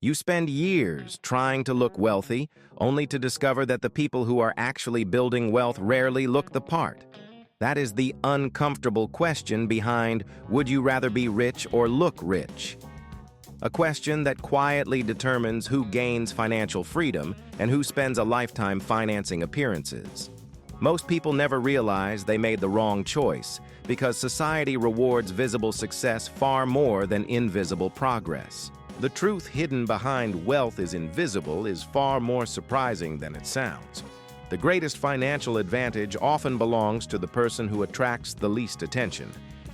You spend years trying to look wealthy, only to discover that the people who are actually building wealth rarely look the part. That is the uncomfortable question behind would you rather be rich or look rich? A question that quietly determines who gains financial freedom and who spends a lifetime financing appearances. Most people never realize they made the wrong choice because society rewards visible success far more than invisible progress. The truth hidden behind wealth is invisible is far more surprising than it sounds. The greatest financial advantage often belongs to the person who attracts the least attention,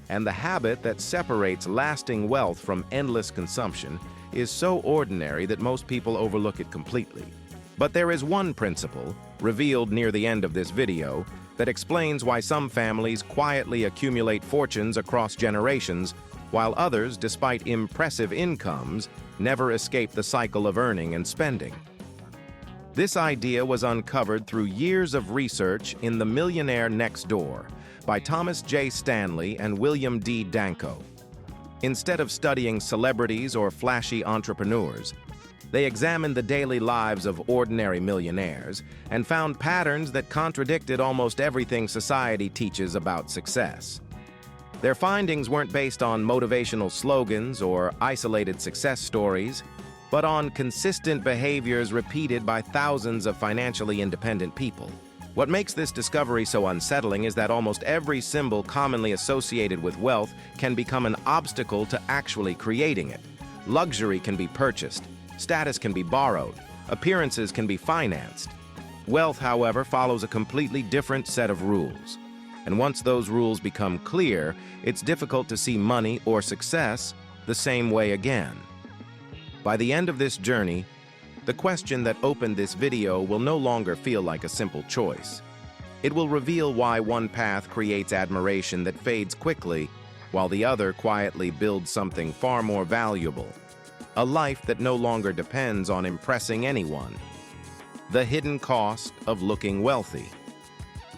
and the habit that separates lasting wealth from endless consumption is so ordinary that most people overlook it completely. But there is one principle, revealed near the end of this video, that explains why some families quietly accumulate fortunes across generations, while others, despite impressive incomes, never escape the cycle of earning and spending. This idea was uncovered through years of research in The Millionaire Next Door by Thomas J. Stanley and William D. Danko. Instead of studying celebrities or flashy entrepreneurs, they examined the daily lives of ordinary millionaires and found patterns that contradicted almost everything society teaches about success. Their findings weren't based on motivational slogans or isolated success stories, but on consistent behaviors repeated by thousands of financially independent people. What makes this discovery so unsettling is that almost every symbol commonly associated with wealth can become an obstacle to actually creating it. Luxury can be purchased, status can be borrowed, appearances can be financed. Wealth, however, follows a completely different set of rules. And once those rules become clear, it's difficult to see money or success the same way again. By the end of this journey, the question that opened this video will no longer feel like a simple choice. It will reveal why one path creates admiration that fades quickly, while the other quietly builds something far more valuable. A life that no longer depends on impressing anyone. The hidden cost of looking wealthy.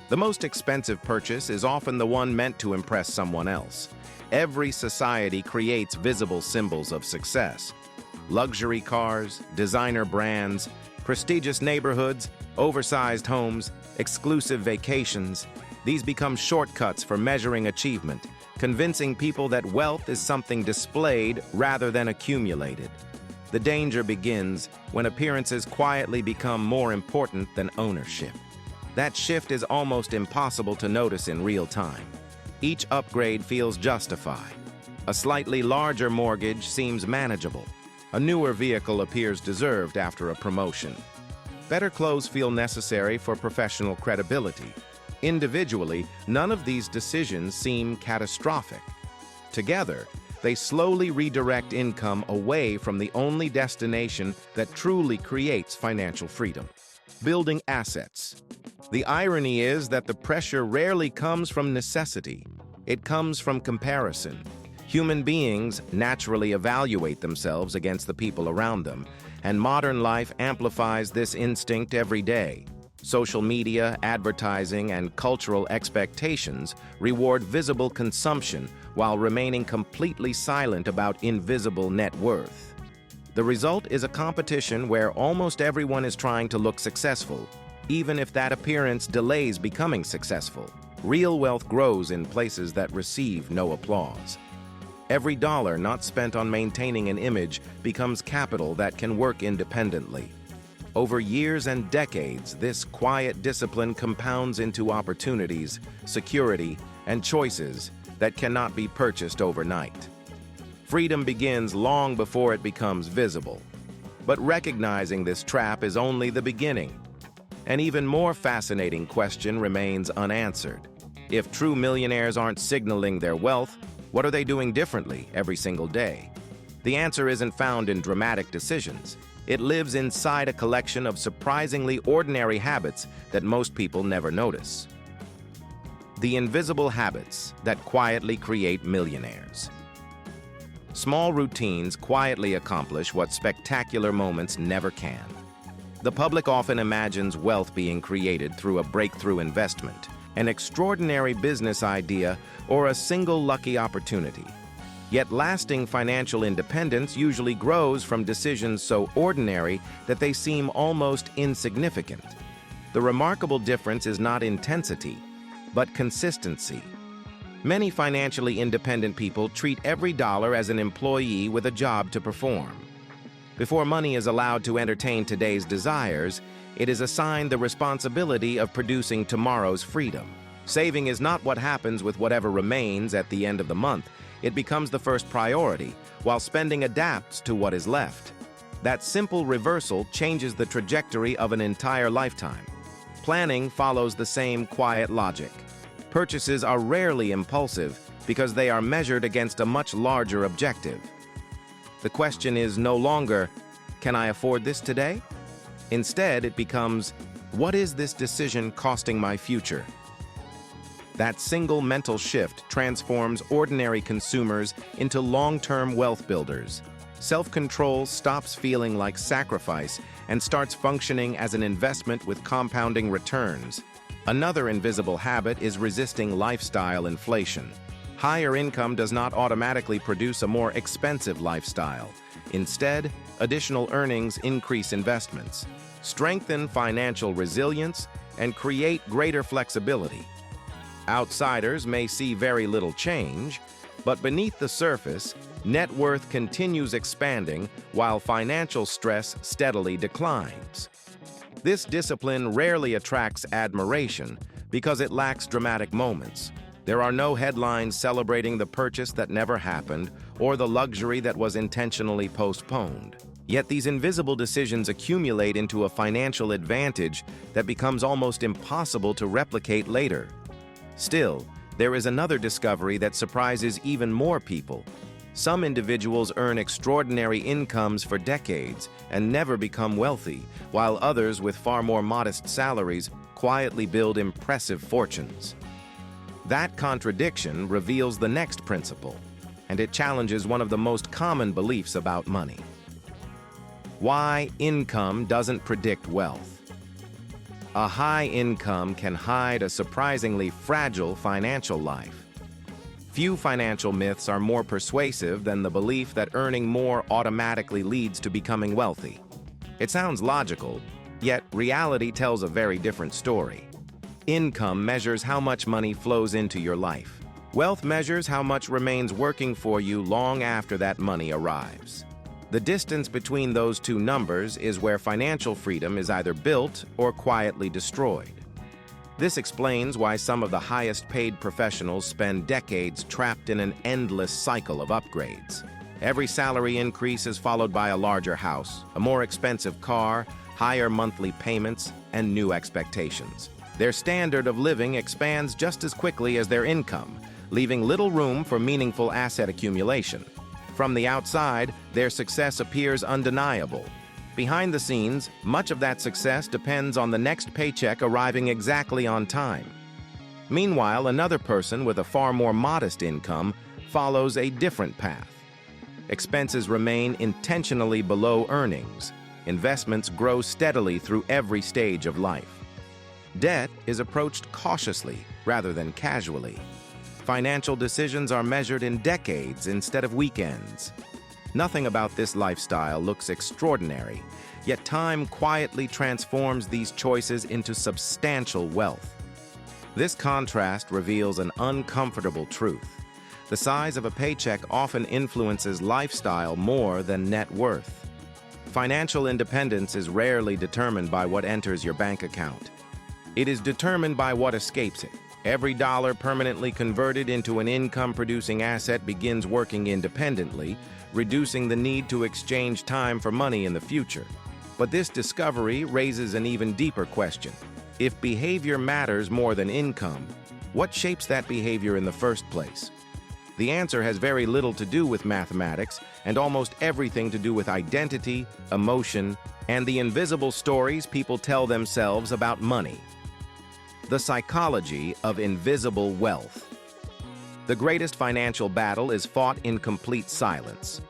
The most expensive purchase is often the one meant to impress someone else. Every society creates visible symbols of success. Luxury cars, designer brands, prestigious neighborhoods, oversized homes, exclusive vacations. These become shortcuts for measuring achievement, convincing people that wealth is something displayed rather than accumulated. The danger begins when appearances quietly become more important than ownership. That shift is almost impossible to notice in real time. Each upgrade feels justified. A slightly larger mortgage seems manageable. A newer vehicle appears deserved after a promotion. Better clothes feel necessary for professional credibility. Individually, none of these decisions seem catastrophic. Together, they slowly redirect income away from the only destination that truly creates financial freedom: building assets. The irony is that the pressure rarely comes from necessity. It comes from comparison. Human beings naturally evaluate themselves against the people around them, and modern life amplifies this instinct every day. Social media, advertising, and cultural expectations reward visible consumption while remaining completely silent about invisible net worth. The result is a competition where almost everyone is trying to look successful, even if that appearance delays becoming successful. Real wealth grows in places that receive no applause. Every dollar not spent on maintaining an image becomes capital that can work independently. Over years and decades, this quiet discipline compounds into opportunities, security, and choices that cannot be purchased overnight. Freedom begins long before it becomes visible. But recognizing this trap is only the beginning. An even more fascinating question remains unanswered. If true millionaires aren't signaling their wealth, what are they doing differently every single day? The answer isn't found in dramatic decisions. It lives inside a collection of surprisingly ordinary habits that most people never notice. The invisible habits that quietly create millionaires. Small routines quietly accomplish what spectacular moments never can. The public often imagines wealth being created through a breakthrough investment, an extraordinary business idea, or a single lucky opportunity. Yet lasting financial independence usually grows from decisions so ordinary that they seem almost insignificant. The remarkable difference is not intensity, but consistency. Many financially independent people treat every dollar as an employee with a job to perform. Before money is allowed to entertain today's desires, it is assigned the responsibility of producing tomorrow's freedom. Saving is not what happens with whatever remains at the end of the month. It becomes the first priority, while spending adapts to what is left. That simple reversal changes the trajectory of an entire lifetime. Planning follows the same quiet logic. Purchases are rarely impulsive because they are measured against a much larger objective. The question is no longer, can I afford this today? Instead, it becomes, what is this decision costing my future? That single mental shift transforms ordinary consumers into long-term wealth builders. Self-control stops feeling like sacrifice and starts functioning as an investment with compounding returns. Another invisible habit is resisting lifestyle inflation. Higher income does not automatically produce a more expensive lifestyle. Instead, additional earnings increase investments, strengthen financial resilience, and create greater flexibility. Outsiders may see very little change, but beneath the surface, net worth continues expanding while financial stress steadily declines. This discipline rarely attracts admiration because it lacks dramatic moments. There are no headlines celebrating the purchase that never happened or the luxury that was intentionally postponed. Yet these invisible decisions accumulate into a financial advantage that becomes almost impossible to replicate later. Still, there is another discovery that surprises even more people. Some individuals earn extraordinary incomes for decades and never become wealthy, while others with far more modest salaries quietly build impressive fortunes. That contradiction reveals the next principle, and it challenges one of the most common beliefs about money. Why income doesn't predict wealth. A high income can hide a surprisingly fragile financial life. Few financial myths are more persuasive than the belief that earning more automatically leads to becoming wealthy. It sounds logical, yet reality tells a very different story. Income measures how much money flows into your life. Wealth measures how much remains working for you long after that money arrives. The distance between those two numbers is where financial freedom is either built or quietly destroyed. This explains why some of the highest-paid professionals spend decades trapped in an endless cycle of upgrades. Every salary increase is followed by a larger house, a more expensive car, higher monthly payments, and new expectations. Their standard of living expands just as quickly as their income, leaving little room for meaningful asset accumulation. From the outside, their success appears undeniable. Behind the scenes, much of that success depends on the next paycheck arriving exactly on time. Meanwhile, another person with a far more modest income follows a different path. Expenses remain intentionally below earnings. Investments grow steadily through every stage of life. Debt is approached cautiously rather than casually. Financial decisions are measured in decades instead of weekends. Nothing about this lifestyle looks extraordinary, yet time quietly transforms these choices into substantial wealth. This contrast reveals an uncomfortable truth. The size of a paycheck often influences lifestyle more than net worth. Financial independence is rarely determined by what enters your bank account. It is determined by what escapes it. Every dollar permanently converted into an income-producing asset begins working independently, reducing the need to exchange time for money in the future. But this discovery raises an even deeper question. If behavior matters more than income, what shapes that behavior in the first place? The answer has very little to do with mathematics and almost everything to do with identity, emotion, and the invisible stories people tell themselves about money. The psychology of invisible wealth. The greatest financial battle is fought in complete silence.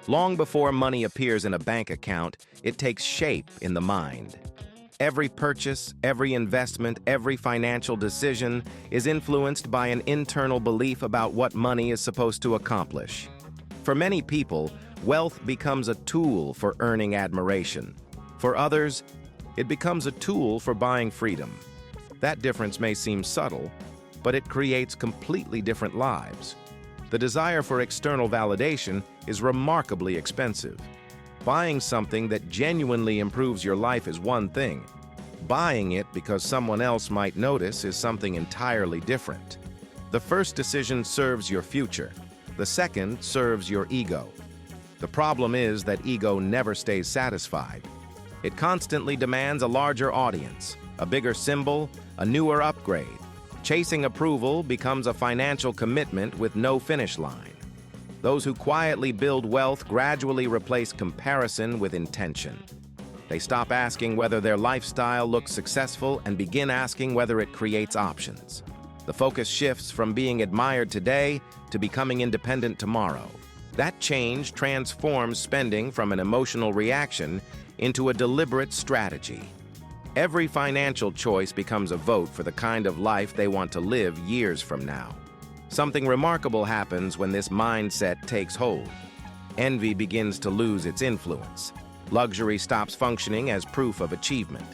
Long before money appears in a bank account, it takes shape in the mind. Every purchase, every investment, every financial decision is influenced by an internal belief about what money is supposed to accomplish. For many people, wealth becomes a tool for earning admiration. For others, it becomes a tool for buying freedom. That difference may seem subtle, but it creates completely different lives. The desire for external validation is remarkably expensive. Buying something that genuinely improves your life is one thing. Buying it because someone else might notice is something entirely different. The first decision serves your future. The second serves your ego. The problem is that ego never stays satisfied. It constantly demands a larger audience, a bigger symbol, a newer upgrade. Chasing approval becomes a financial commitment with no finish line. Those who quietly build wealth gradually replace comparison with intention. They stop asking whether their lifestyle looks successful and begin asking whether it creates options. The focus shifts from being admired today to becoming independent tomorrow. That change transforms spending from an emotional reaction into a deliberate strategy. Every financial choice becomes a vote for the kind of life they want to live years from now. Something remarkable happens when this mindset takes hold. Envy begins to lose its influence. Luxury stops functioning as proof of achievement.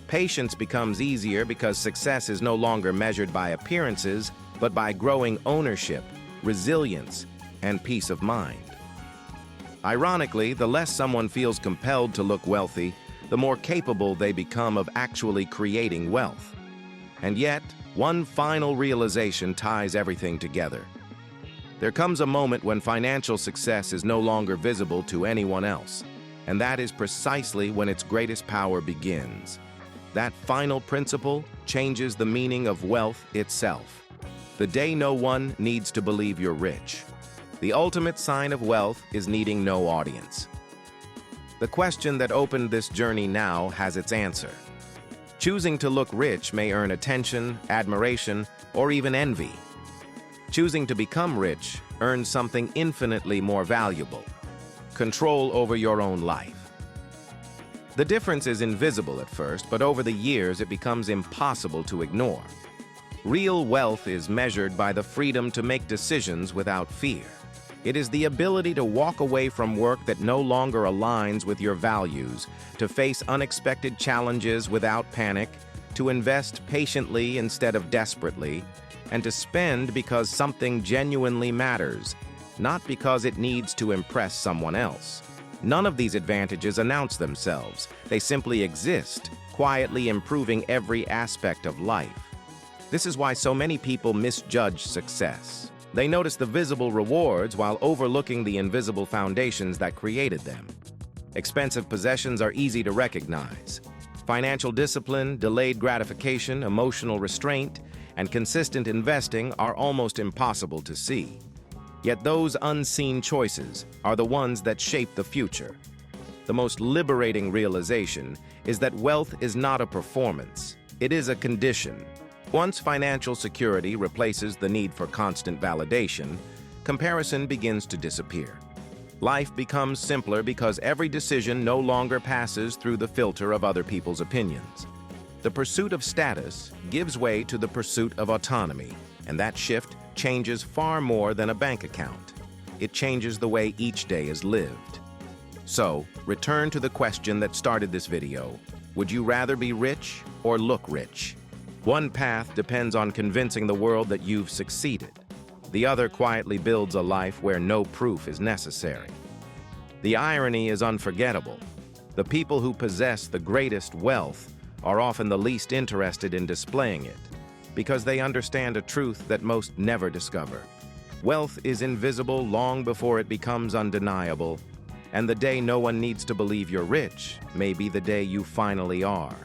Patience becomes easier because success is no longer measured by appearances, but by growing ownership, resilience, and peace of mind. Ironically, the less someone feels compelled to look wealthy, the more capable they become of actually creating wealth. And yet, one final realization ties everything together. There comes a moment when financial success is no longer visible to anyone else, and that is precisely when its greatest power begins. That final principle changes the meaning of wealth itself. The day no one needs to believe you're rich. The ultimate sign of wealth is needing no audience. The question that opened this journey now has its answer. Choosing to look rich may earn attention, admiration, or even envy. Choosing to become rich earns something infinitely more valuable: control over your own life. The difference is invisible at first, but over the years it becomes impossible to ignore. Real wealth is measured by the freedom to make decisions without fear. It is the ability to walk away from work that no longer aligns with your values, to face unexpected challenges without panic, to invest patiently instead of desperately, and to spend because something genuinely matters, not because it needs to impress someone else. None of these advantages announce themselves. They simply exist, quietly improving every aspect of life. This is why so many people misjudge success. They notice the visible rewards while overlooking the invisible foundations that created them. Expensive possessions are easy to recognize. Financial discipline, delayed gratification, emotional restraint, and consistent investing are almost impossible to see. Yet those unseen choices are the ones that shape the future. The most liberating realization is that wealth is not a performance, it is a condition. Once financial security replaces the need for constant validation, comparison begins to disappear. Life becomes simpler because every decision no longer passes through the filter of other people's opinions. The pursuit of status gives way to the pursuit of autonomy, and that shift changes far more than a bank account. It changes the way each day is lived. So, return to the question that started this video. Would you rather be rich or look rich? One path depends on convincing the world that you've succeeded. The other quietly builds a life where no proof is necessary. The irony is unforgettable. The people who possess the greatest wealth are often the least interested in displaying it, because they understand a truth that most never discover. Wealth is invisible long before it becomes undeniable, and the day no one needs to believe you're rich may be the day you finally are.